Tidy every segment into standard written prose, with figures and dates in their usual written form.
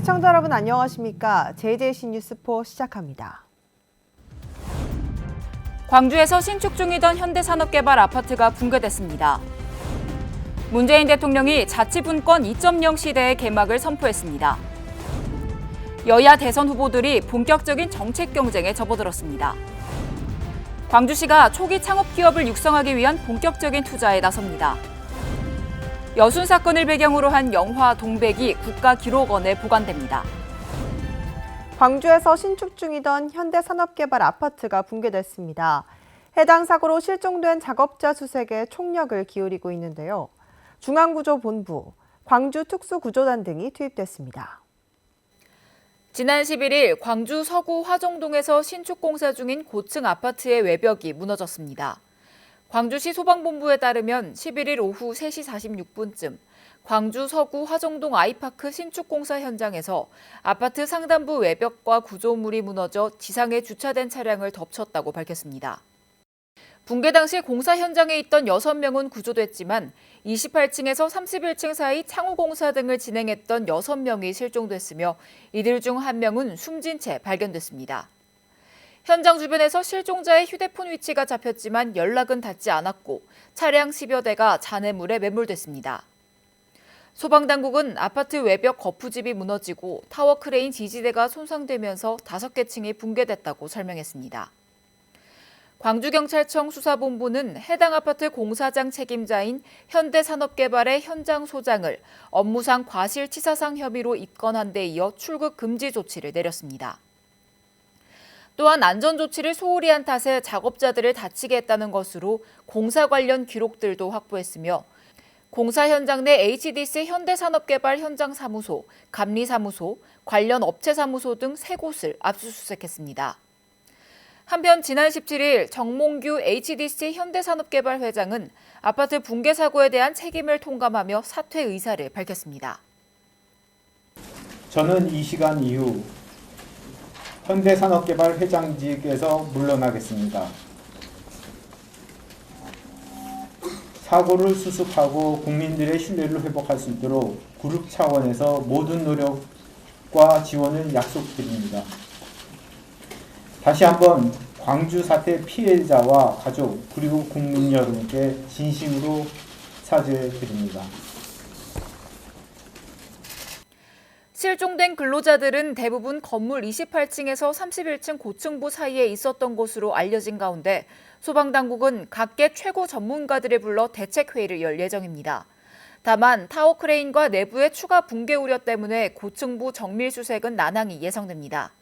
시청자 여러분 안녕하십니까? JJC 뉴스포 시작합니다. 광주에서 신축 중이던 현대산업개발 아파트가 붕괴됐습니다. 문재인 대통령이 자치분권 2.0 시대의 개막을 선포했습니다. 여야 대선 후보들이 본격적인 정책 경쟁에 접어들었습니다. 광주시가 초기 창업 기업을 육성하기 위한 본격적인 투자에 나섭니다. 여순 사건을 배경으로 한 영화 동백이 국가기록원에 보관됩니다. 광주에서 신축 중이던 현대산업개발 아파트가 붕괴됐습니다. 해당 사고로 실종된 작업자 수색에 총력을 기울이고 있는데요. 중앙구조본부, 광주특수구조단 등이 투입됐습니다. 지난 11일 광주 서구 화정동에서 신축 공사 중인 고층 아파트의 외벽이 무너졌습니다. 광주시 소방본부에 따르면 11일 오후 3시 46분쯤 광주 서구 화정동 아이파크 신축 공사 현장에서 아파트 상단부 외벽과 구조물이 무너져 지상에 주차된 차량을 덮쳤다고 밝혔습니다. 붕괴 당시 공사 현장에 있던 6명은 구조됐지만 28층에서 31층 사이 창호 공사 등을 진행했던 6명이 실종됐으며 이들 중 1명은 숨진 채 발견됐습니다. 현장 주변에서 실종자의 휴대폰 위치가 잡혔지만 연락은 닿지 않았고 차량 10여 대가 잔해물에 매몰됐습니다. 소방당국은 아파트 외벽 거푸집이 무너지고 타워 크레인 지지대가 손상되면서 5개 층이 붕괴됐다고 설명했습니다. 광주경찰청 수사본부는 해당 아파트 공사장 책임자인 현대산업개발의 현장 소장을 업무상 과실치사상 혐의로 입건한 데 이어 출국 금지 조치를 내렸습니다. 또한 안전조치를 소홀히 한 탓에 작업자들을 다치게 했다는 것으로 공사 관련 기록들도 확보했으며 공사 현장 내 HDC 현대산업개발 현장사무소, 감리사무소, 관련 업체사무소 등 3곳을 압수수색했습니다. 한편 지난 17일 정몽규 HDC 현대산업개발 회장은 아파트 붕괴 사고에 대한 책임을 통감하며 사퇴 의사를 밝혔습니다. 저는 이 시간 이후 현대산업개발 회장직에서 물러나겠습니다. 사고를 수습하고 국민들의 신뢰를 회복할 수 있도록 그룹 차원에서 모든 노력과 지원을 약속드립니다. 다시 한번 광주 사태 피해자와 가족 그리고 국민 여러분께 진심으로 사죄드립니다. 실종된 근로자들은 대부분 건물 28층에서 31층 고층부 사이에 있었던 것으로 알려진 가운데 소방당국은 각계 최고 전문가들을 불러 대책회의를 열 예정입니다. 다만 타워 크레인과 내부의 추가 붕괴 우려 때문에 고층부 정밀 수색은 난항이 예상됩니다.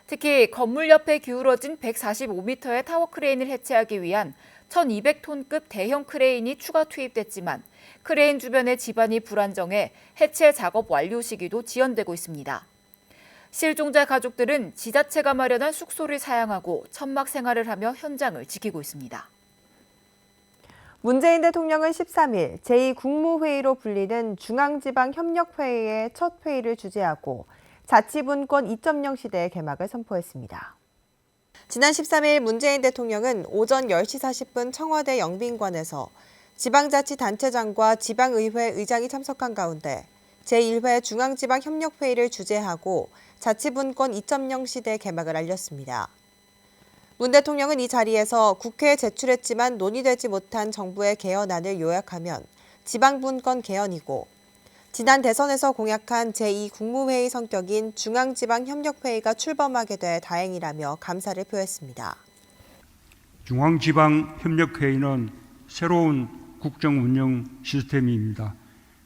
특히 건물 옆에 기울어진 145m의 타워 크레인을 해체하기 위한 1200톤급 대형 크레인이 추가 투입됐지만 크레인 주변의 지반이 불안정해 해체 작업 완료 시기도 지연되고 있습니다. 실종자 가족들은 지자체가 마련한 숙소를 사양하고 천막 생활을 하며 현장을 지키고 있습니다. 문재인 대통령은 13일 제2국무회의로 불리는 중앙지방협력회의의 첫 회의를 주재하고 자치분권 2.0 시대의 개막을 선포했습니다. 지난 13일 문재인 대통령은 오전 10시 40분 청와대 영빈관에서 지방자치단체장과 지방의회 의장이 참석한 가운데 제1회 중앙지방협력회의를 주재하고 자치분권 2.0 시대 개막을 알렸습니다. 문 대통령은 이 자리에서 국회에 제출했지만 논의되지 못한 정부의 개헌안을 요약하면 지방분권 개헌이고 지난 대선에서 공약한 제2국무회의 성격인 중앙지방협력회의가 출범하게 돼 다행이라며 감사를 표했습니다. 중앙지방협력회의는 새로운 국정운영 시스템입니다.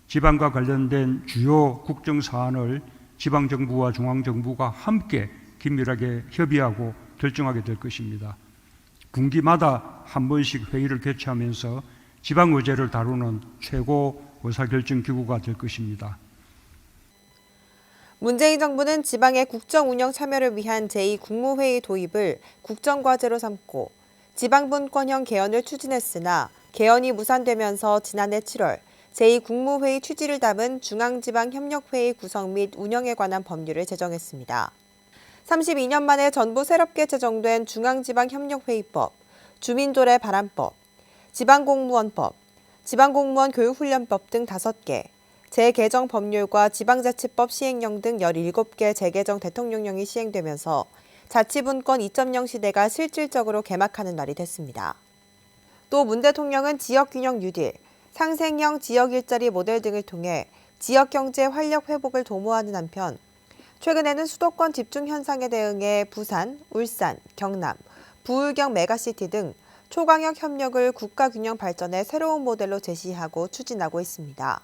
지방과 관련된 주요 국정사안을 지방정부와 중앙정부가 함께 긴밀하게 협의하고 결정하게 될 것입니다. 분기마다 한 번씩 회의를 개최하면서 지방 의제를 다루는 최고 의사결정기구가 될 것입니다. 문재인 정부는 지방의 국정운영 참여를 위한 제2국무회의 도입을 국정과제로 삼고 지방분권형 개헌을 추진했으나 개헌이 무산되면서 지난해 7월 제2국무회의 취지를 담은 중앙지방협력회의 구성 및 운영에 관한 법률을 제정했습니다. 32년 만에 전부 새롭게 제정된 중앙지방협력회의법, 주민조례 발안법, 지방공무원법, 지방공무원 교육훈련법 등 5개, 재개정 법률과 지방자치법 시행령 등 17개 재개정 대통령령이 시행되면서 자치분권 2.0 시대가 실질적으로 개막하는 날이 됐습니다. 또 문 대통령은 지역균형 뉴딜, 상생형 지역 일자리 모델 등을 통해 지역 경제 활력 회복을 도모하는 한편 최근에는 수도권 집중 현상에 대응해 부산, 울산, 경남, 부울경 메가시티 등 초광역 협력을 국가 균형 발전의 새로운 모델로 제시하고 추진하고 있습니다.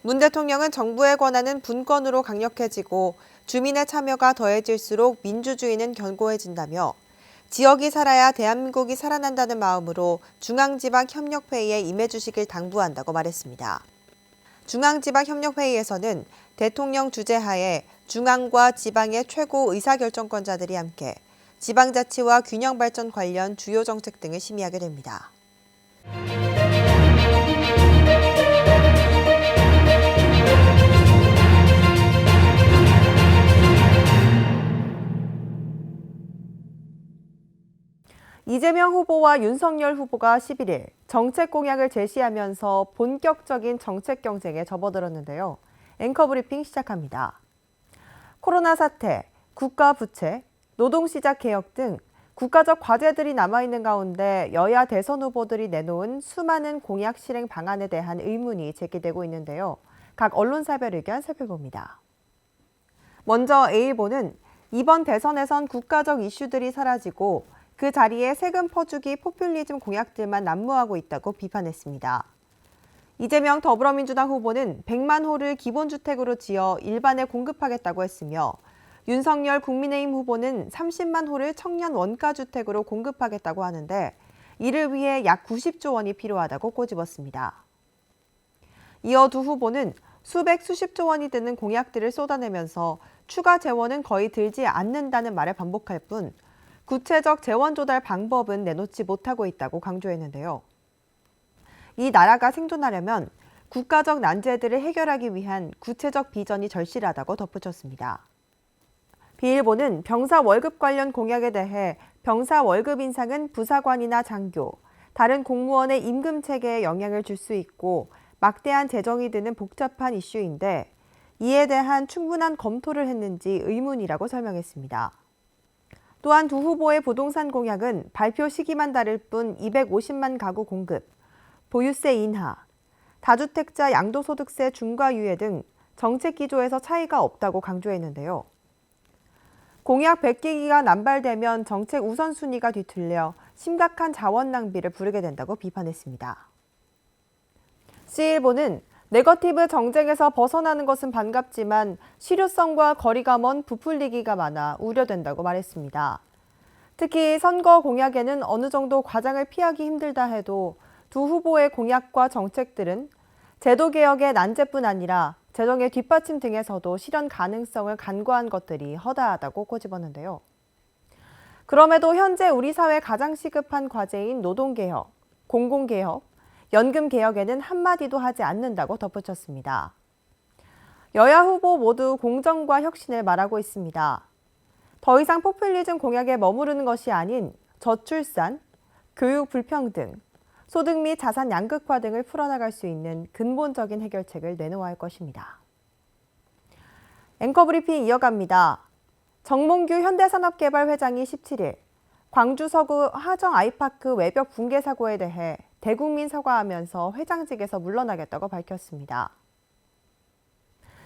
문 대통령은 정부의 권한은 분권으로 강력해지고 주민의 참여가 더해질수록 민주주의는 견고해진다며 지역이 살아야 대한민국이 살아난다는 마음으로 중앙지방협력회의에 임해주시길 당부한다고 말했습니다. 중앙지방협력회의에서는 대통령 주재하에 중앙과 지방의 최고 의사결정권자들이 함께 지방자치와 균형발전 관련 주요 정책 등을 심의하게 됩니다. 이재명 후보와 윤석열 후보가 11일 정책 공약을 제시하면서 본격적인 정책 경쟁에 접어들었는데요. 앵커 브리핑 시작합니다. 코로나 사태, 국가 부채, 노동시장 개혁 등 국가적 과제들이 남아있는 가운데 여야 대선 후보들이 내놓은 수많은 공약 실행 방안에 대한 의문이 제기되고 있는데요. 각 언론사별 의견 살펴봅니다. 먼저 A보는 이번 대선에선 국가적 이슈들이 사라지고 그 자리에 세금 퍼주기 포퓰리즘 공약들만 난무하고 있다고 비판했습니다. 이재명 더불어민주당 후보는 100만 호를 기본주택으로 지어 일반에 공급하겠다고 했으며 윤석열 국민의힘 후보는 30만 호를 청년 원가주택으로 공급하겠다고 하는데 이를 위해 약 90조 원이 필요하다고 꼬집었습니다. 이어 두 후보는 수백 수십조 원이 드는 공약들을 쏟아내면서 추가 재원은 거의 들지 않는다는 말을 반복할 뿐 구체적 재원 조달 방법은 내놓지 못하고 있다고 강조했는데요. 이 나라가 생존하려면 국가적 난제들을 해결하기 위한 구체적 비전이 절실하다고 덧붙였습니다. 비일보는 병사 월급 관련 공약에 대해 병사 월급 인상은 부사관이나 장교, 다른 공무원의 임금 체계에 영향을 줄 수 있고 막대한 재정이 드는 복잡한 이슈인데 이에 대한 충분한 검토를 했는지 의문이라고 설명했습니다. 또한 두 후보의 부동산 공약은 발표 시기만 다를 뿐 250만 가구 공급, 보유세 인하, 다주택자 양도소득세 중과 유예 등 정책 기조에서 차이가 없다고 강조했는데요. 공약 100개기가 남발되면 정책 우선순위가 뒤틀려 심각한 자원 낭비를 부르게 된다고 비판했습니다. C일보는 네거티브 정쟁에서 벗어나는 것은 반갑지만 실효성과 거리가 먼 부풀리기가 많아 우려된다고 말했습니다. 특히 선거 공약에는 어느 정도 과장을 피하기 힘들다 해도 두 후보의 공약과 정책들은 제도 개혁의 난제뿐 아니라 재정의 뒷받침 등에서도 실현 가능성을 간과한 것들이 허다하다고 꼬집었는데요. 그럼에도 현재 우리 사회 가장 시급한 과제인 노동개혁, 공공개혁, 연금개혁에는 한마디도 하지 않는다고 덧붙였습니다. 여야 후보 모두 공정과 혁신을 말하고 있습니다. 더 이상 포퓰리즘 공약에 머무르는 것이 아닌 저출산, 교육 불평등, 소득 및 자산 양극화 등을 풀어나갈 수 있는 근본적인 해결책을 내놓아야 할 것입니다. 앵커 브리핑 이어갑니다. 정몽규 현대산업개발 회장이 17일 광주 서구 하정 아이파크 외벽 붕괴 사고에 대해 대국민 사과하면서 회장직에서 물러나겠다고 밝혔습니다.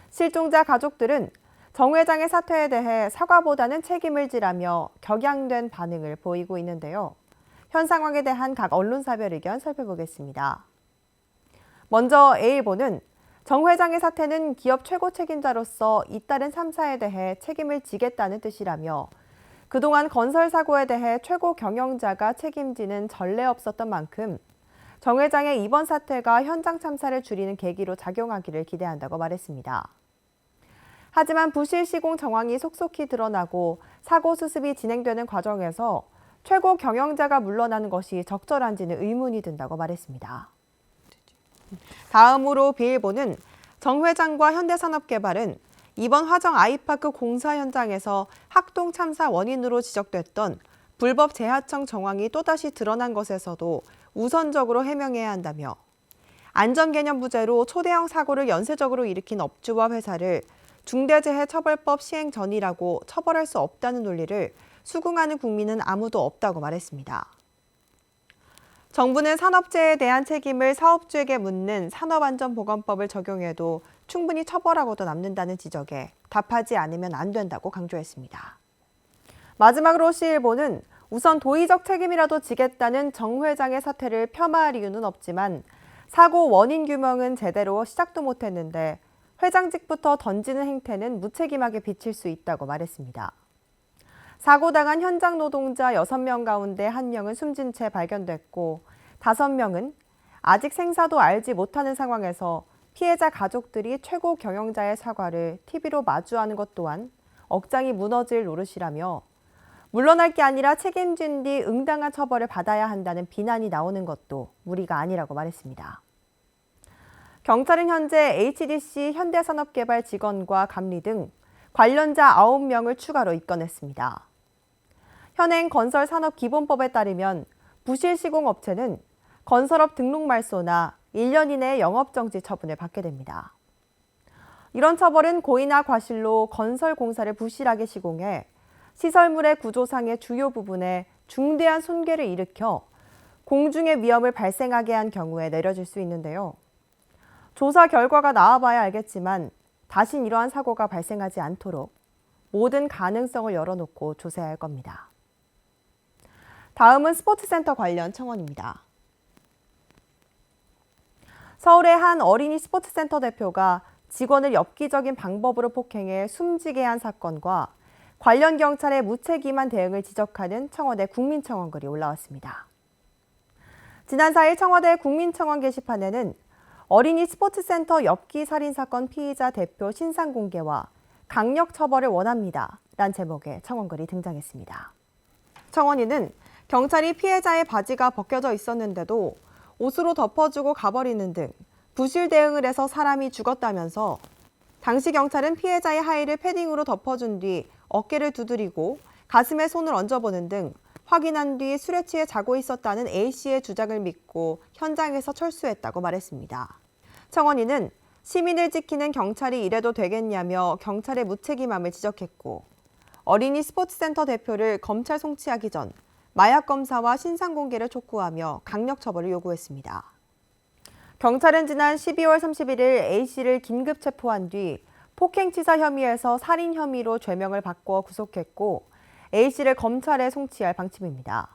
실종자 가족들은 정 회장의 사퇴에 대해 사과보다는 책임을 지라며 격양된 반응을 보이고 있는데요. 현 상황에 대한 각 언론사별 의견 살펴보겠습니다. 먼저 A일보는 정 회장의 사퇴는 기업 최고 책임자로서 잇따른 3사에 대해 책임을 지겠다는 뜻이라며 그동안 건설 사고에 대해 최고 경영자가 책임지는 전례 없었던 만큼 정 회장의 이번 사태가 현장 참사를 줄이는 계기로 작용하기를 기대한다고 말했습니다. 하지만 부실 시공 정황이 속속히 드러나고 사고 수습이 진행되는 과정에서 최고 경영자가 물러나는 것이 적절한지는 의문이 든다고 말했습니다. 다음으로 비일보는 정 회장과 현대산업개발은 이번 화정 아이파크 공사 현장에서 학동 참사 원인으로 지적됐던 불법 재하청 정황이 또다시 드러난 것에서도 우선적으로 해명해야 한다며 안전개념 부재로 초대형 사고를 연쇄적으로 일으킨 업주와 회사를 중대재해처벌법 시행 전이라고 처벌할 수 없다는 논리를 수긍하는 국민은 아무도 없다고 말했습니다. 정부는 산업재해에 대한 책임을 사업주에게 묻는 산업안전보건법을 적용해도 충분히 처벌하고도 남는다는 지적에 답하지 않으면 안 된다고 강조했습니다. 마지막으로 시일보는 우선 도의적 책임이라도 지겠다는 정 회장의 사퇴를 폄하할 이유는 없지만 사고 원인 규명은 제대로 시작도 못했는데 회장직부터 던지는 행태는 무책임하게 비칠 수 있다고 말했습니다. 사고 당한 현장 노동자 6명 가운데 1명은 숨진 채 발견됐고 5명은 아직 생사도 알지 못하는 상황에서 피해자 가족들이 최고 경영자의 사과를 TV로 마주하는 것 또한 억장이 무너질 노릇이라며 물러날 게 아니라 책임진 뒤 응당한 처벌을 받아야 한다는 비난이 나오는 것도 무리가 아니라고 말했습니다. 경찰은 현재 HDC 현대산업개발 직원과 감리 등 관련자 9명을 추가로 입건했습니다. 현행 건설산업기본법에 따르면 부실시공업체는 건설업 등록 말소나 1년 이내에 영업정지 처분을 받게 됩니다. 이런 처벌은 고의나 과실로 건설공사를 부실하게 시공해 시설물의 구조상의 주요 부분에 중대한 손괴를 일으켜 공중의 위험을 발생하게 한 경우에 내려질 수 있는데요. 조사 결과가 나와봐야 알겠지만 다신 이러한 사고가 발생하지 않도록 모든 가능성을 열어놓고 조사해야 할 겁니다. 다음은 스포츠센터 관련 청원입니다. 서울의 한 어린이 스포츠센터 대표가 직원을 엽기적인 방법으로 폭행해 숨지게 한 사건과 관련 경찰의 무책임한 대응을 지적하는 청와대 국민청원글이 올라왔습니다. 지난 4일 청와대 국민청원 게시판에는 어린이 스포츠센터 엽기 살인사건 피의자 대표 신상 공개와 강력 처벌을 원합니다. 란 제목의 청원글이 등장했습니다. 청원인은 경찰이 피해자의 바지가 벗겨져 있었는데도 옷으로 덮어주고 가버리는 등 부실 대응을 해서 사람이 죽었다면서 당시 경찰은 피해자의 하의를 패딩으로 덮어준 뒤 어깨를 두드리고 가슴에 손을 얹어보는 등 확인한 뒤 술에 취해 자고 있었다는 A씨의 주장을 믿고 현장에서 철수했다고 말했습니다. 청원인은 시민을 지키는 경찰이 이래도 되겠냐며 경찰의 무책임함을 지적했고 어린이 스포츠센터 대표를 검찰 송치하기 전 마약 검사와 신상 공개를 촉구하며 강력 처벌을 요구했습니다. 경찰은 지난 12월 31일 A씨를 긴급 체포한 뒤 폭행치사 혐의에서 살인 혐의로 죄명을 바꿔 구속했고 A씨를 검찰에 송치할 방침입니다.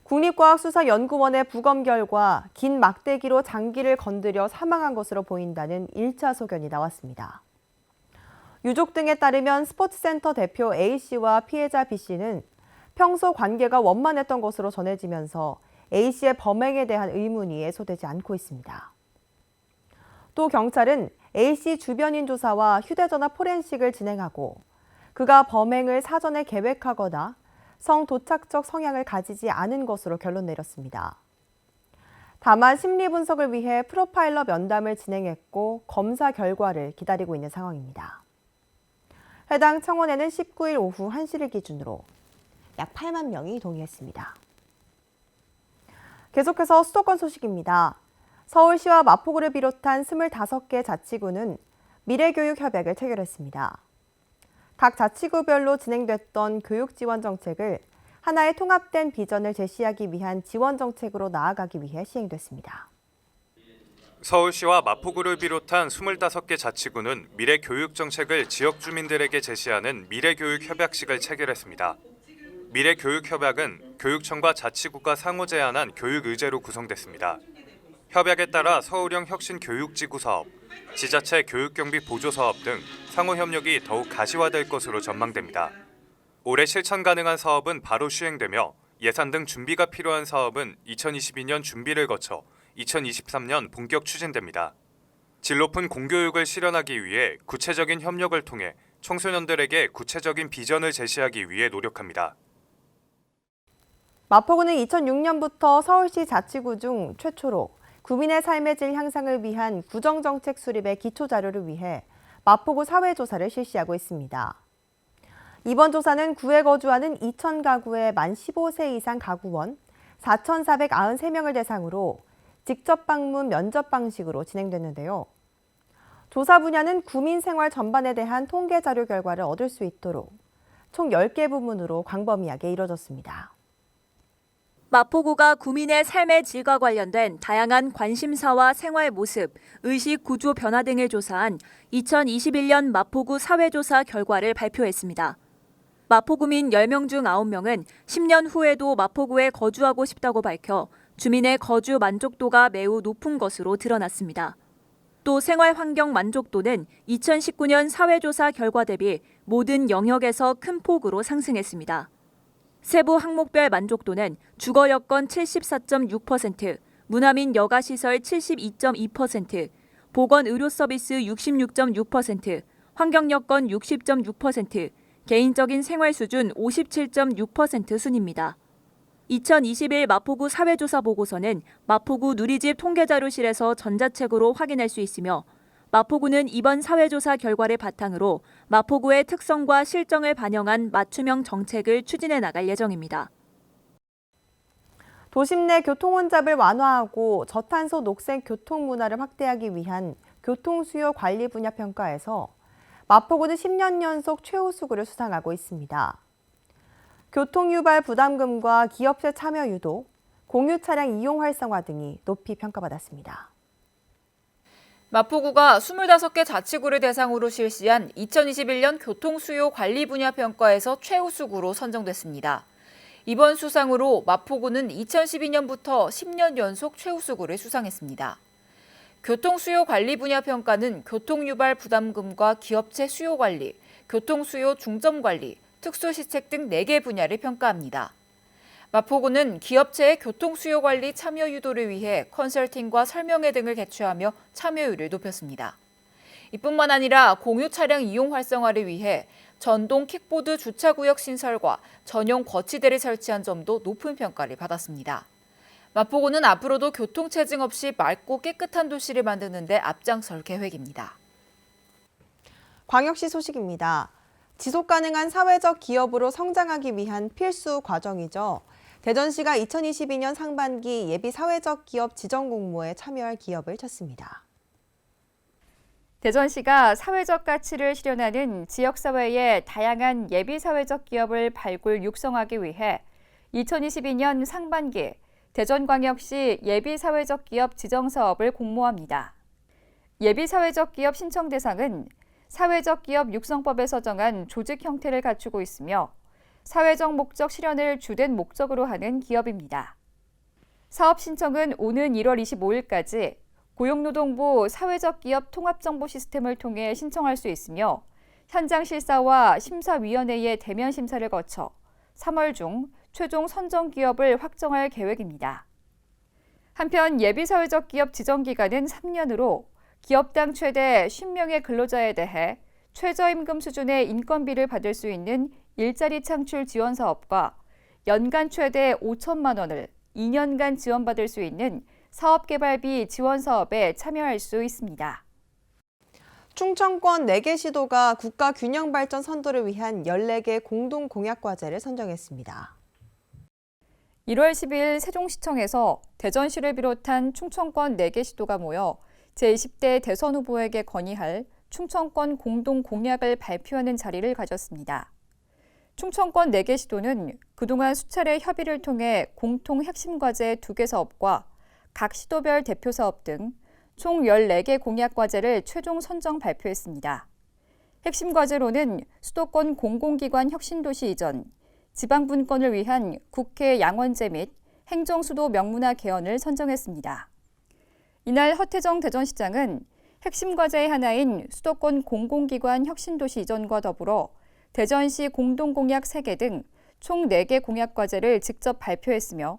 국립과학수사연구원의 부검 결과 긴 막대기로 장기를 건드려 사망한 것으로 보인다는 1차 소견이 나왔습니다. 유족 등에 따르면 스포츠센터 대표 A씨와 피해자 B씨는 평소 관계가 원만했던 것으로 전해지면서 A씨의 범행에 대한 의문이 해소되지 않고 있습니다. 또 경찰은 A씨 주변인 조사와 휴대전화 포렌식을 진행하고 그가 범행을 사전에 계획하거나 성도착적 성향을 가지지 않은 것으로 결론 내렸습니다. 다만 심리 분석을 위해 프로파일러 면담을 진행했고 검사 결과를 기다리고 있는 상황입니다. 해당 청원에는 19일 오후 1시를 기준으로 약 8만 명이 동의했습니다. 계속해서 수도권 소식입니다. 서울시와 마포구를 비롯한 25개 자치구는 미래교육 협약을 체결했습니다. 각 자치구별로 진행됐던 교육 지원 정책을 하나의 통합된 비전을 제시하기 위한 지원 정책으로 나아가기 위해 시행됐습니다. 서울시와 마포구를 비롯한 25개 자치구는 미래교육 정책을 지역 주민들에게 제시하는 미래교육 협약식을 체결했습니다. 미래교육협약은 교육청과 자치구가 상호 제안한 교육 의제로 구성됐습니다. 협약에 따라 서울형 혁신교육지구 사업, 지자체 교육경비 보조 사업 등 상호 협력이 더욱 가시화될 것으로 전망됩니다. 올해 실천 가능한 사업은 바로 시행되며 예산 등 준비가 필요한 사업은 2022년 준비를 거쳐 2023년 본격 추진됩니다. 질 높은 공교육을 실현하기 위해 구체적인 협력을 통해 청소년들에게 구체적인 비전을 제시하기 위해 노력합니다. 마포구는 2006년부터 서울시 자치구 중 최초로 구민의 삶의 질 향상을 위한 구정정책 수립의 기초자료를 위해 마포구 사회조사를 실시하고 있습니다. 이번 조사는 구에 거주하는 2,000가구의 만 15세 이상 가구원 4,493명을 대상으로 직접 방문 면접 방식으로 진행됐는데요. 조사 분야는 구민 생활 전반에 대한 통계 자료 결과를 얻을 수 있도록 총 10개 부문으로 광범위하게 이뤄졌습니다. 마포구가 구민의 삶의 질과 관련된 다양한 관심사와 생활 모습, 의식 구조 변화 등을 조사한 2021년 마포구 사회조사 결과를 발표했습니다. 마포구민 10명 중 9명은 10년 후에도 마포구에 거주하고 싶다고 밝혀 주민의 거주 만족도가 매우 높은 것으로 드러났습니다. 또 생활 환경 만족도는 2019년 사회조사 결과 대비 모든 영역에서 큰 폭으로 상승했습니다. 세부 항목별 만족도는 주거 여건 74.6%, 문화민 여가시설 72.2%, 보건 의료 서비스 66.6%, 환경 여건 60.6%, 개인적인 생활 수준 57.6% 순입니다. 2021 마포구 사회조사 보고서는 마포구 누리집 통계자료실에서 전자책으로 확인할 수 있으며 마포구는 이번 사회조사 결과를 바탕으로 마포구의 특성과 실정을 반영한 맞춤형 정책을 추진해 나갈 예정입니다. 도심 내 교통 혼잡을 완화하고 저탄소 녹색 교통 문화를 확대하기 위한 교통수요 관리 분야 평가에서 마포구는 10년 연속 최우수구를 수상하고 있습니다. 교통유발 부담금과 기업체 참여 유도, 공유 차량 이용 활성화 등이 높이 평가받았습니다. 마포구가 25개 자치구를 대상으로 실시한 2021년 교통수요 관리 분야 평가에서 최우수구로 선정됐습니다. 이번 수상으로 마포구는 2012년부터 10년 연속 최우수구를 수상했습니다. 교통수요 관리 분야 평가는 교통유발 부담금과 기업체 수요 관리, 교통수요 중점 관리, 특수시책 등 4개 분야를 평가합니다. 마포구는 기업체의 교통수요 관리 참여 유도를 위해 컨설팅과 설명회 등을 개최하며 참여율을 높였습니다. 이뿐만 아니라 공유 차량 이용 활성화를 위해 전동 킥보드 주차구역 신설과 전용 거치대를 설치한 점도 높은 평가를 받았습니다. 마포구는 앞으로도 교통체증 없이 맑고 깨끗한 도시를 만드는 데 앞장설 계획입니다. 광역시 소식입니다. 지속가능한 사회적 기업으로 성장하기 위한 필수 과정이죠. 대전시가 2022년 상반기 예비 사회적 기업 지정 공모에 참여할 기업을 찾습니다. 대전시가 사회적 가치를 실현하는 지역사회의 다양한 예비 사회적 기업을 발굴 육성하기 위해 2022년 상반기 대전광역시 예비 사회적 기업 지정 사업을 공모합니다. 예비 사회적 기업 신청 대상은 사회적 기업 육성법에서 정한 조직 형태를 갖추고 있으며 사회적 목적 실현을 주된 목적으로 하는 기업입니다. 사업 신청은 오는 1월 25일까지 고용노동부 사회적 기업 통합정보 시스템을 통해 신청할 수 있으며 현장 실사와 심사위원회의 대면 심사를 거쳐 3월 중 최종 선정 기업을 확정할 계획입니다. 한편 예비 사회적 기업 지정 기간은 3년으로 기업당 최대 10명의 근로자에 대해 최저임금 수준의 인건비를 받을 수 있는 일자리 창출 지원 사업과 연간 최대 5천만 원을 2년간 지원받을 수 있는 사업개발비 지원 사업에 참여할 수 있습니다. 충청권 4개 시도가 국가 균형 발전 선도를 위한 14개 공동 공약 과제를 선정했습니다. 1월 10일 세종시청에서 대전시를 비롯한 충청권 4개 시도가 모여 제20대 대선 후보에게 건의할 충청권 공동 공약을 발표하는 자리를 가졌습니다. 충청권 4개 시도는 그동안 수차례 협의를 통해 공통 핵심 과제 2개 사업과 각 시도별 대표 사업 등 총 14개 공약 과제를 최종 선정 발표했습니다. 핵심 과제로는 수도권 공공기관 혁신도시 이전, 지방분권을 위한 국회 양원제 및 행정수도 명문화 개헌을 선정했습니다. 이날 허태정 대전시장은 핵심 과제의 하나인 수도권 공공기관 혁신도시 이전과 더불어 대전시 공동공약 3개 등 총 4개 공약 과제를 직접 발표했으며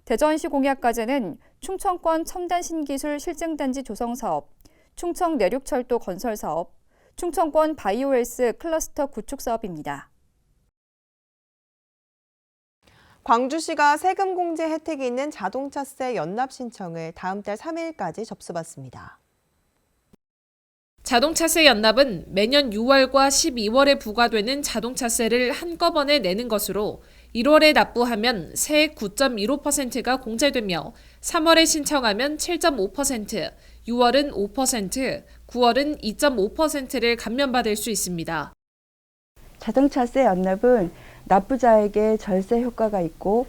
대전시 공약 과제는 충청권 첨단 신기술 실증단지 조성 사업, 충청 내륙철도 건설 사업, 충청권 바이오헬스 클러스터 구축 사업입니다. 광주시가 세금 공제 혜택이 있는 자동차세 연납 신청을 다음 달 3일까지 접수받습니다. 자동차세 연납은 매년 6월과 12월에 부과되는 자동차세를 한꺼번에 내는 것으로 1월에 납부하면 세액 9.15%가 공제되며 3월에 신청하면 7.5%, 6월은 5%, 9월은 2.5%를 감면받을 수 있습니다. 자동차세 연납은 납부자에게 절세 효과가 있고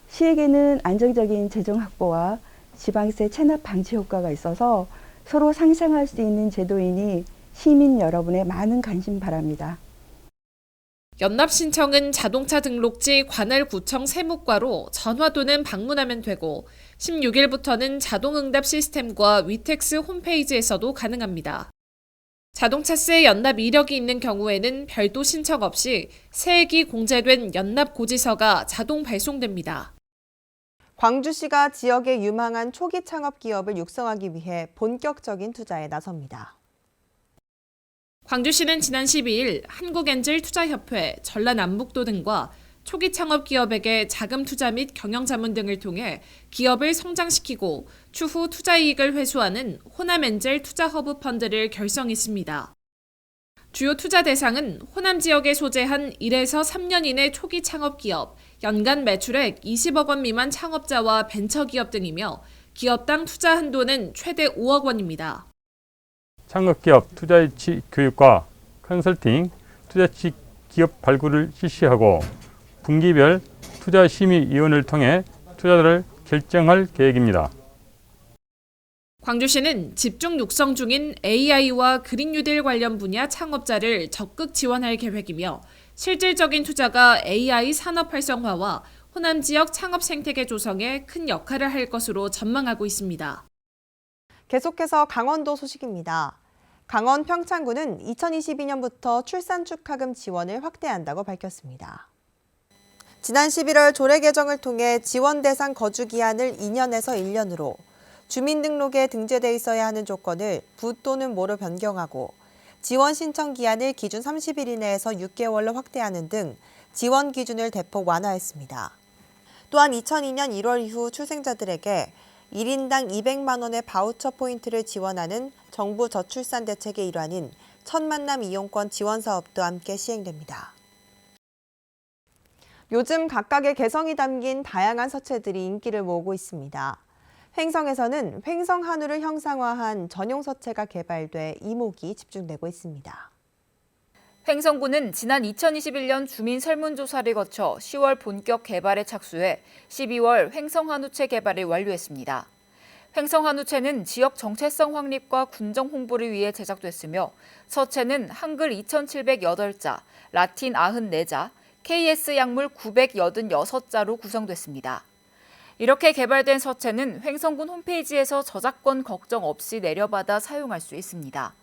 시에게는 안정적인 재정 확보와 지방세 체납 방지 효과가 있어서 서로 상생할 수 있는 제도이니 시민 여러분의 많은 관심 바랍니다. 연납 신청은 자동차 등록지 관할구청 세무과로 전화 또는 방문하면 되고 16일부터는 자동응답 시스템과 위텍스 홈페이지에서도 가능합니다. 자동차세 연납 이력이 있는 경우에는 별도 신청 없이 세액이 공제된 연납 고지서가 자동 발송됩니다. 광주시가 지역의 유망한 초기 창업 기업을 육성하기 위해 본격적인 투자에 나섭니다. 광주시는 지난 12일 한국엔젤투자협회, 전라남북도 등과 초기 창업 기업에게 자금 투자 및 경영 자문 등을 통해 기업을 성장시키고 추후 투자 이익을 회수하는 호남엔젤 투자허브 펀드를 결성했습니다. 주요 투자 대상은 호남 지역에 소재한 1에서 3년 이내 초기 창업 기업, 연간 매출액 20억 원 미만 창업자와 벤처기업 등이며 기업당 투자 한도는 최대 5억 원입니다. 창업기업 투자유치 교육과 컨설팅, 투자유치 기업 발굴을 실시하고 분기별 투자심의위원회를 통해 투자를 결정할 계획입니다. 광주시는 집중 육성 중인 AI와 그린 뉴딜 관련 분야 창업자를 적극 지원할 계획이며 실질적인 투자가 AI 산업 활성화와 호남 지역 창업 생태계 조성에 큰 역할을 할 것으로 전망하고 있습니다. 계속해서 강원도 소식입니다. 강원 평창군은 2022년부터 출산 축하금 지원을 확대한다고 밝혔습니다. 지난 11월 조례 개정을 통해 지원 대상 거주 기한을 2년에서 1년으로 주민등록에 등재돼 있어야 하는 조건을 부 또는 모로 변경하고 지원 신청 기한을 기준 30일 이내에서 6개월로 확대하는 등 지원 기준을 대폭 완화했습니다. 또한 2002년 1월 이후 출생자들에게 1인당 200만 원의 바우처 포인트를 지원하는 정부 저출산 대책의 일환인 첫 만남 이용권 지원 사업도 함께 시행됩니다. 요즘 각각의 개성이 담긴 다양한 서체들이 인기를 모으고 있습니다. 횡성에서는 횡성 한우를 형상화한 전용 서체가 개발돼 이목이 집중되고 있습니다. 횡성군은 지난 2021년 주민 설문조사를 거쳐 10월 본격 개발에 착수해 12월 횡성한우체 개발을 완료했습니다. 횡성한우체는 지역 정체성 확립과 군정 홍보를 위해 제작됐으며 서체는 한글 2,708자, 라틴 94자, KS 약물 986자로 구성됐습니다. 이렇게 개발된 서체는 횡성군 홈페이지에서 저작권 걱정 없이 내려받아 사용할 수 있습니다.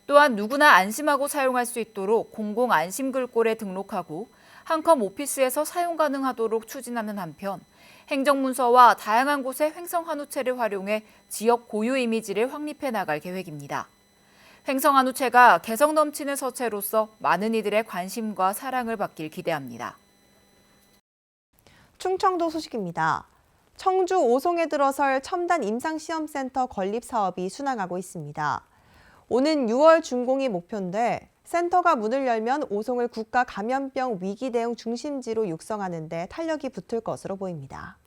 또한 누구나 안심하고 사용할 수 있도록 공공안심글꼴에 등록하고 한컴 오피스에서 사용 가능하도록 추진하는 한편 행정문서와 다양한 곳에 횡성한우체를 활용해 지역 고유 이미지를 확립해 나갈 계획입니다. 횡성한우체가 개성 넘치는 서체로서 많은 이들의 관심과 사랑을 받길 기대합니다. 충청도 소식입니다. 청주 오송에 들어설 첨단 임상시험센터 건립 사업이 순항하고 있습니다. 오는 6월 준공이 목표인데 센터가 문을 열면 오송을 국가 감염병 위기 대응 중심지로 육성하는 데 탄력이 붙을 것으로 보입니다.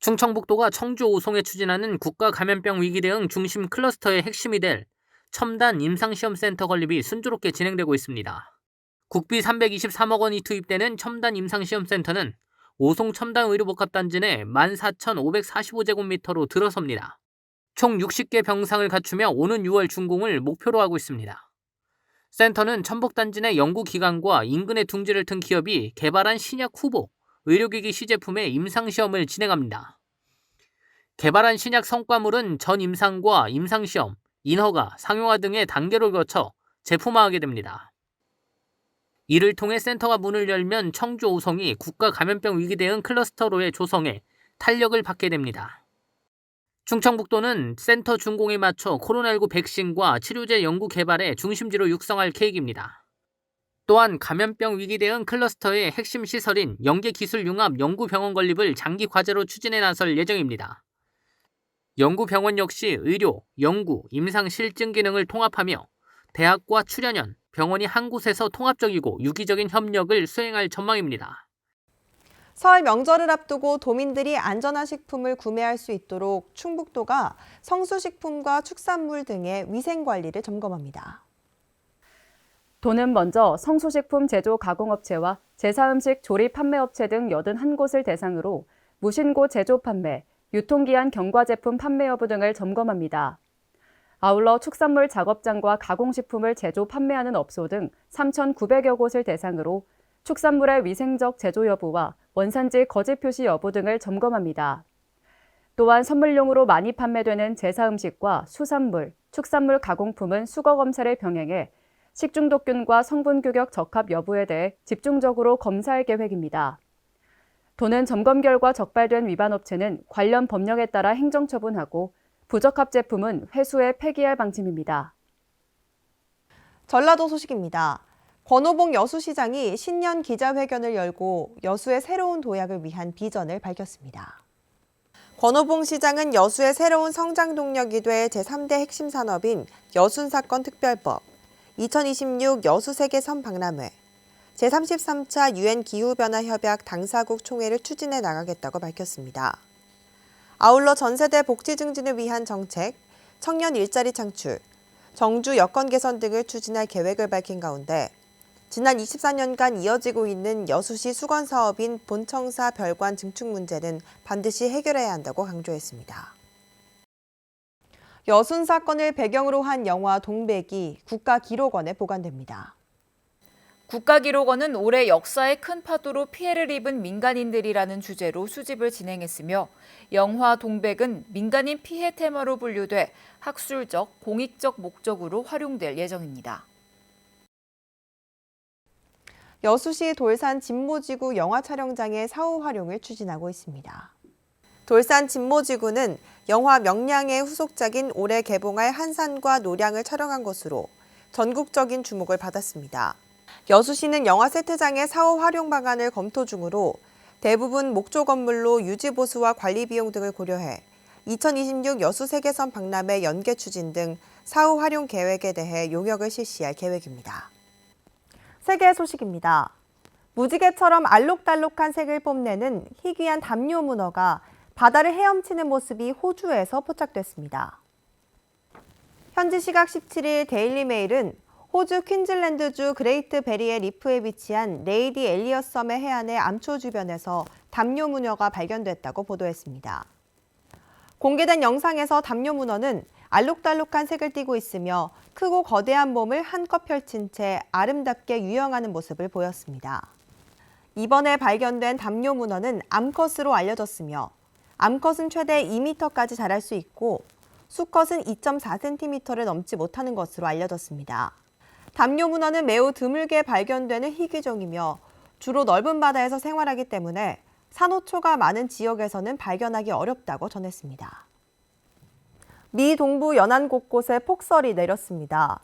충청북도가 청주 오송에 추진하는 국가 감염병 위기 대응 중심 클러스터의 핵심이 될 첨단 임상시험센터 건립이 순조롭게 진행되고 있습니다. 국비 323억 원이 투입되는 첨단 임상시험센터는 오송 첨단 의료복합단지 내 14,545제곱미터로 들어섭니다. 총 60개 병상을 갖추며 오는 6월 준공을 목표로 하고 있습니다. 센터는 첨복단지 내 연구기관과 인근의 둥지를 튼 기업이 개발한 신약 후보, 의료기기 시제품의 임상시험을 진행합니다. 개발한 신약 성과물은 전 임상과 임상시험, 인허가, 상용화 등의 단계를 거쳐 제품화하게 됩니다. 이를 통해 센터가 문을 열면 청주 오송이 국가 감염병 위기 대응 클러스터로의 조성에 탄력을 받게 됩니다. 충청북도는 센터 준공에 맞춰 코로나19 백신과 치료제 연구 개발의 중심지로 육성할 계획입니다. 또한 감염병 위기 대응 클러스터의 핵심 시설인 연계기술융합 연구병원 건립을 장기 과제로 추진해 나설 예정입니다. 연구병원 역시 의료, 연구, 임상 실증 기능을 통합하며 대학과 출연연, 병원이 한 곳에서 통합적이고 유기적인 협력을 수행할 전망입니다. 설 명절을 앞두고 도민들이 안전한 식품을 구매할 수 있도록 충북도가 성수식품과 축산물 등의 위생관리를 점검합니다. 도는 먼저 성수식품 제조 가공업체와 제사음식 조리 판매업체 등 81곳을 대상으로 무신고 제조 판매, 유통기한 경과 제품 판매 여부 등을 점검합니다. 아울러 축산물 작업장과 가공식품을 제조 판매하는 업소 등 3,900여 곳을 대상으로 축산물의 위생적 제조 여부와 원산지 거짓 표시 여부 등을 점검합니다. 또한 선물용으로 많이 판매되는 제사음식과 수산물, 축산물 가공품은 수거 검사를 병행해 식중독균과 성분 규격 적합 여부에 대해 집중적으로 검사할 계획입니다. 도는 점검 결과 적발된 위반 업체는 관련 법령에 따라 행정처분하고 부적합 제품은 회수해 폐기할 방침입니다. 전라도 소식입니다. 권오봉 여수시장이 신년 기자회견을 열고 여수의 새로운 도약을 위한 비전을 밝혔습니다. 권오봉 시장은 여수의 새로운 성장 동력이 될 제3대 핵심 산업인 여순사건 특별법, 2026 여수 세계선 박람회, 제33차 UN 기후변화협약 당사국 총회를 추진해 나가겠다고 밝혔습니다. 아울러 전세대 복지 증진을 위한 정책, 청년 일자리 창출, 정주 여건 개선 등을 추진할 계획을 밝힌 가운데 지난 24년간 이어지고 있는 여수시 수건 사업인 본청사 별관 증축 문제는 반드시 해결해야 한다고 강조했습니다. 여순 사건을 배경으로 한 영화 동백이 국가기록원에 보관됩니다. 국가기록원은 올해 역사의 큰 파도로 피해를 입은 민간인들이라는 주제로 수집을 진행했으며 영화 동백은 민간인 피해 테마로 분류돼 학술적, 공익적 목적으로 활용될 예정입니다. 여수시 돌산 진모지구 영화 촬영장의 사후 활용을 추진하고 있습니다. 돌산 진모지구는 영화 명량의 후속작인 올해 개봉할 한산과 노량을 촬영한 것으로 전국적인 주목을 받았습니다. 여수시는 영화 세트장의 사후 활용 방안을 검토 중으로 대부분 목조 건물로 유지 보수와 관리 비용 등을 고려해 2026 여수 세계선 박람회 연계 추진 등 사후 활용 계획에 대해 용역을 실시할 계획입니다. 세계 소식입니다. 무지개처럼 알록달록한 색을 뽐내는 희귀한 담요 문어가 바다를 헤엄치는 모습이 호주에서 포착됐습니다. 현지 시각 17일 데일리 메일은 호주 퀸즐랜드주 그레이트 베리의 리프에 위치한 레이디 엘리엇 섬의 해안의 암초 주변에서 담요 문어가 발견됐다고 보도했습니다. 공개된 영상에서 담요 문어는 알록달록한 색을 띠고 있으며 크고 거대한 몸을 한껏 펼친 채 아름답게 유영하는 모습을 보였습니다. 이번에 발견된 담요 문어는 암컷으로 알려졌으며 암컷은 최대 2m까지 자랄 수 있고 수컷은 2.4cm를 넘지 못하는 것으로 알려졌습니다. 담요 문어는 매우 드물게 발견되는 희귀종이며 주로 넓은 바다에서 생활하기 때문에 산호초가 많은 지역에서는 발견하기 어렵다고 전했습니다. 미 동부 연안 곳곳에 폭설이 내렸습니다.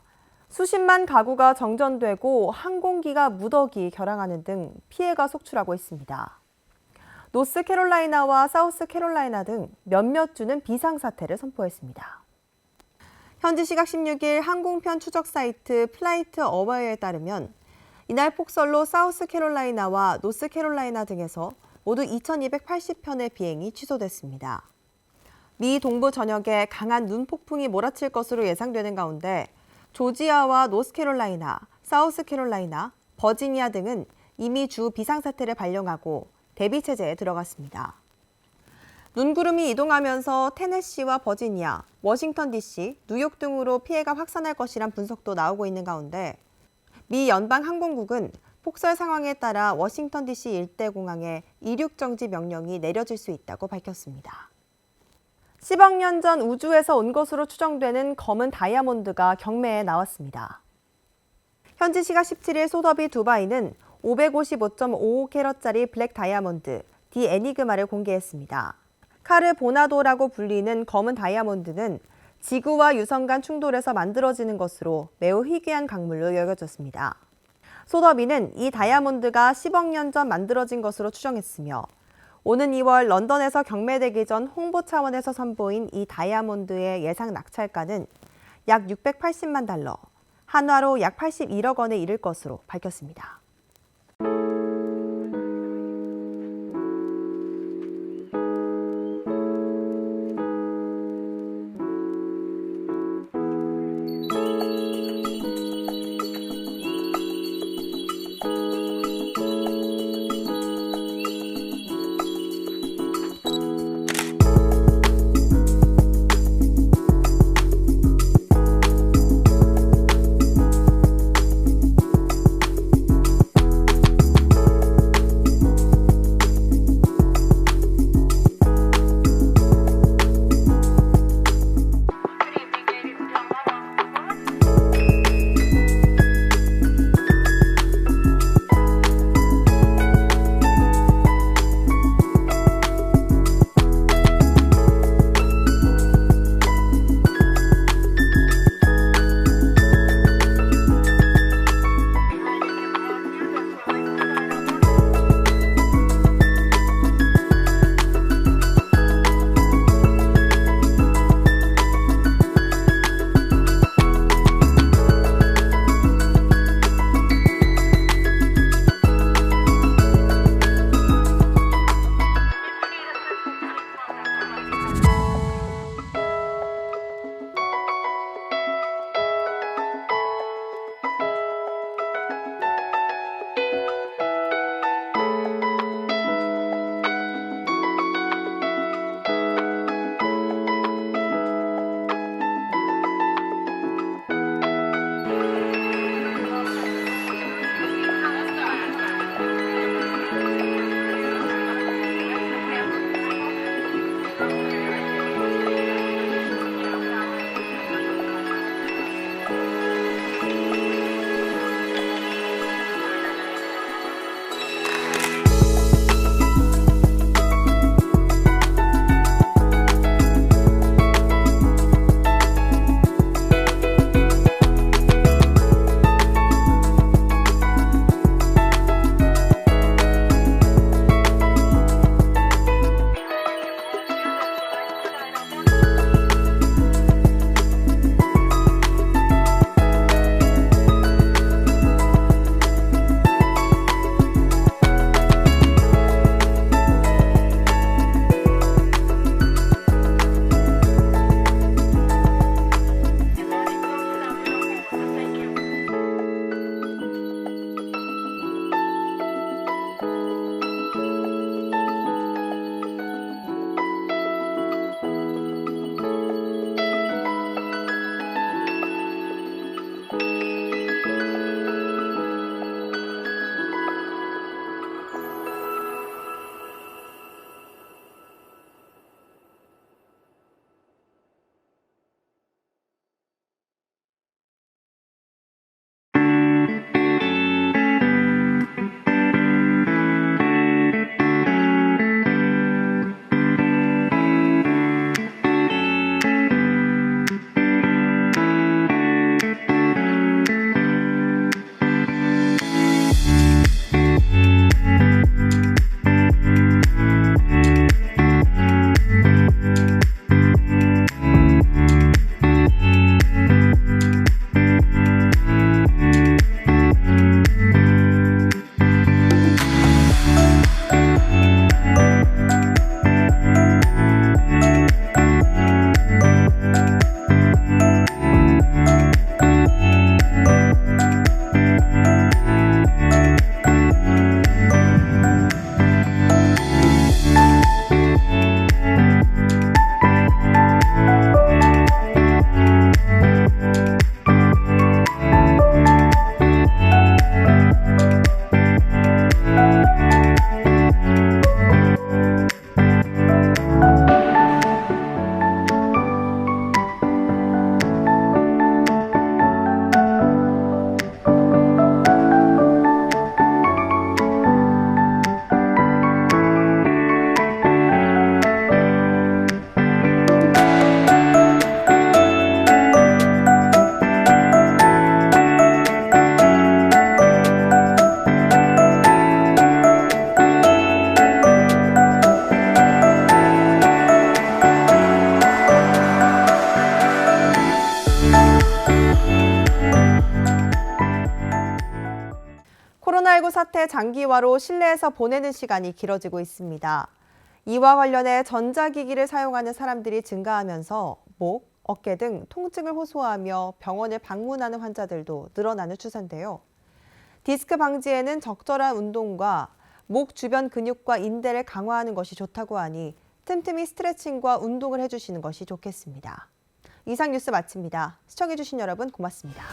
수십만 가구가 정전되고 항공기가 무더기 결항하는 등 피해가 속출하고 있습니다. 노스캐롤라이나와 사우스캐롤라이나 등 몇몇 주는 비상사태를 선포했습니다. 현지 시각 16일 항공편 추적 사이트 플라이트 어웨어에 따르면 이날 폭설로 사우스캐롤라이나와 노스캐롤라이나 등에서 모두 2,280편의 비행이 취소됐습니다. 미 동부 전역에 강한 눈폭풍이 몰아칠 것으로 예상되는 가운데 조지아와 노스캐롤라이나, 사우스캐롤라이나, 버지니아 등은 이미 주 비상사태를 발령하고 대비체제에 들어갔습니다. 눈구름이 이동하면서 테네시와 버지니아, 워싱턴 DC, 뉴욕 등으로 피해가 확산할 것이란 분석도 나오고 있는 가운데 미 연방항공국은 폭설 상황에 따라 워싱턴 DC 일대 공항에 이륙 정지 명령이 내려질 수 있다고 밝혔습니다. 10억 년 전 우주에서 온 것으로 추정되는 검은 다이아몬드가 경매에 나왔습니다. 현지 시각 17일 소더비 두바이는 555.55캐럿짜리 블랙 다이아몬드 디 애니그마를 공개했습니다. 카르보나도라고 불리는 검은 다이아몬드는 지구와 유성 간 충돌에서 만들어지는 것으로 매우 희귀한 강물로 여겨졌습니다. 소더비는 이 다이아몬드가 10억 년 전 만들어진 것으로 추정했으며 오는 2월 런던에서 경매되기 전 홍보 차원에서 선보인 이 다이아몬드의 예상 낙찰가는 약 680만 달러, 한화로 약 81억 원에 이를 것으로 밝혔습니다. 코로나19 사태 장기화로 실내에서 보내는 시간이 길어지고 있습니다. 이와 관련해 전자기기를 사용하는 사람들이 증가하면서 목, 어깨 등 통증을 호소하며 병원을 방문하는 환자들도 늘어나는 추세인데요. 디스크 방지에는 적절한 운동과 목 주변 근육과 인대를 강화하는 것이 좋다고 하니 틈틈이 스트레칭과 운동을 해주시는 것이 좋겠습니다. 이상 뉴스 마칩니다. 시청해주신 여러분 고맙습니다.